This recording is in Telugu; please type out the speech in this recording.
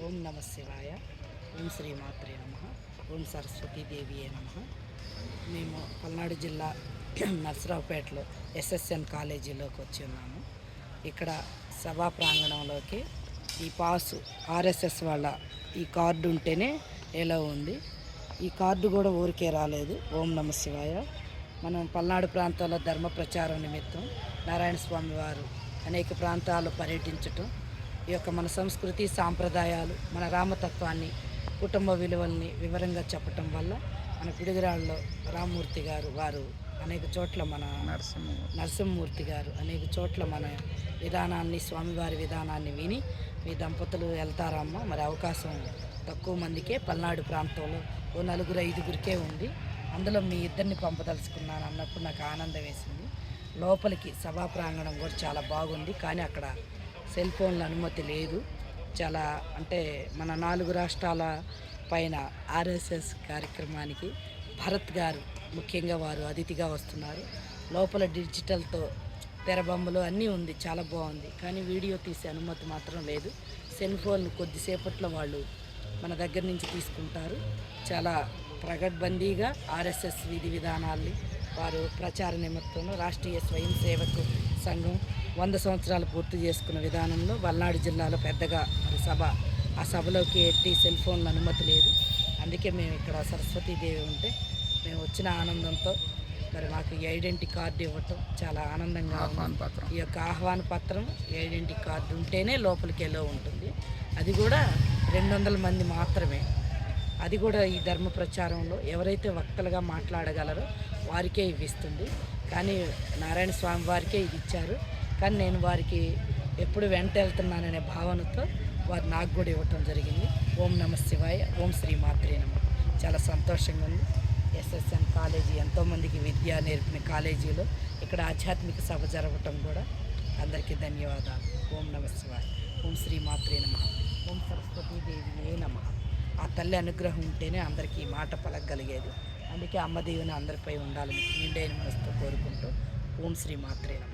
ఓం నమ శివాయ. ఓం శ్రీమాత్రే నమ. ఓం సరస్వతీదేవియే నమ. మేము పల్నాడు జిల్లా నర్సరావుపేటలో ఎస్ఎస్ఎన్ కాలేజీలోకి వచ్చి ఉన్నాము. ఇక్కడ సభా ప్రాంగణంలోకి ఈ పాసు ఆర్ఎస్ఎస్ వాళ్ళ ఈ కార్డు ఉంటేనే ఎలా ఉంది. ఈ కార్డు కూడా ఊరికే రాలేదు. ఓం నమ శివాయ. మనం పల్నాడు ప్రాంతాల్లో ధర్మ ప్రచారం నిమిత్తం నారాయణ స్వామి వారు అనేక ప్రాంతాల్లో పర్యటించటం, ఈ యొక్క మన సంస్కృతి సాంప్రదాయాలు, మన రామతత్వాన్ని, కుటుంబ విలువల్ని వివరంగా చెప్పటం వల్ల మన పిడుగురాళ్ళలో రామ్మూర్తి గారు వారు అనేక చోట్ల మన నరసింహమూర్తి గారు అనేక చోట్ల మన విధానాన్ని, స్వామివారి విధానాన్ని విని మీ దంపతులు వెళ్తారమ్మా, మరి అవకాశం తక్కువ మందికే పల్నాడు ప్రాంతంలో ఓ 4-5 ఉంది, అందులో మీ ఇద్దరిని పంపదలుచుకున్నాను అన్నప్పుడు నాకు ఆనందం వేసింది. లోపలికి సభా ప్రాంగణం కూడా చాలా బాగుంది, కానీ అక్కడ సెల్ ఫోన్ల అనుమతి లేదు. చాలా అంటే మన 4 రాష్ట్రాల పైన ఆర్ఎస్ఎస్ కార్యక్రమానికి భరత్ గారు ముఖ్యంగా వారు అతిథిగా వస్తున్నారు. లోపల డిజిటల్తో తెరబొమ్మలు అన్నీ ఉంది, చాలా బాగుంది, కానీ వీడియో తీసే అనుమతి మాత్రం లేదు. సెల్ ఫోన్ కొద్దిసేపట్లో వాళ్ళు మన దగ్గర నుంచి తీసుకుంటారు. చాలా ప్రగడ్బందీగా ఆర్ఎస్ఎస్ విధి విధానాల్ని వారు ప్రచార నిమిత్తంలో రాష్ట్రీయ స్వయం సేవకు సంఘం 100 సంవత్సరాలు పూర్తి చేసుకున్న విధానంలో పల్నాడు జిల్లాలో పెద్దగా మరి ఆ సభలోకి ఎట్టి సెల్ ఫోన్ల అనుమతి లేదు. అందుకే మేము ఇక్కడ సరస్వతీదేవి ఉంటే మేము వచ్చిన ఆనందంతో మరి మాకు ఈ ఐడెంటిటీ కార్డు ఇవ్వటం చాలా ఆనందంగా ఉంది. ఈ యొక్క ఆహ్వాన పత్రం, ఐడెంటిటీ కార్డు ఉంటేనే లోపలికి వెళ్ళో ఉంటుంది. అది కూడా 200 మంది మాత్రమే. అది కూడా ఈ ధర్మ ప్రచారంలో ఎవరైతే వక్తలుగా మాట్లాడగలరో వారికే ఇవ్విస్తుంది. కానీ నారాయణ స్వామి వారికే ఇది ఇచ్చారు. కానీ నేను వారికి ఎప్పుడు వెంట వెళ్తున్నాననే భావనతో వారు నాకు కూడా ఇవ్వటం జరిగింది. ఓం నమ శివాయ. ఓం శ్రీమాత్రే నమ. చాలా సంతోషంగా ఉంది. ఎస్ఎస్ఎన్ కాలేజీ ఎంతోమందికి విద్య నేర్పిన కాలేజీలో ఇక్కడ ఆధ్యాత్మిక సభ జరగటం కూడా అందరికీ ధన్యవాదాలు. ఓం నమ శివాయ. ఓం శ్రీమాత్రే నమ. ఓం సరస్వతీదేవియే నమ. ఆ తల్లి అనుగ్రహం ఉంటేనే అందరికీ మాట పలకగలిగేది. అందుకే అమ్మ దేవుని అందరిపై ఉండాలని నిండైన మనసుతో కోరుకుంటూ ఓం శ్రీమాత్రే నమ.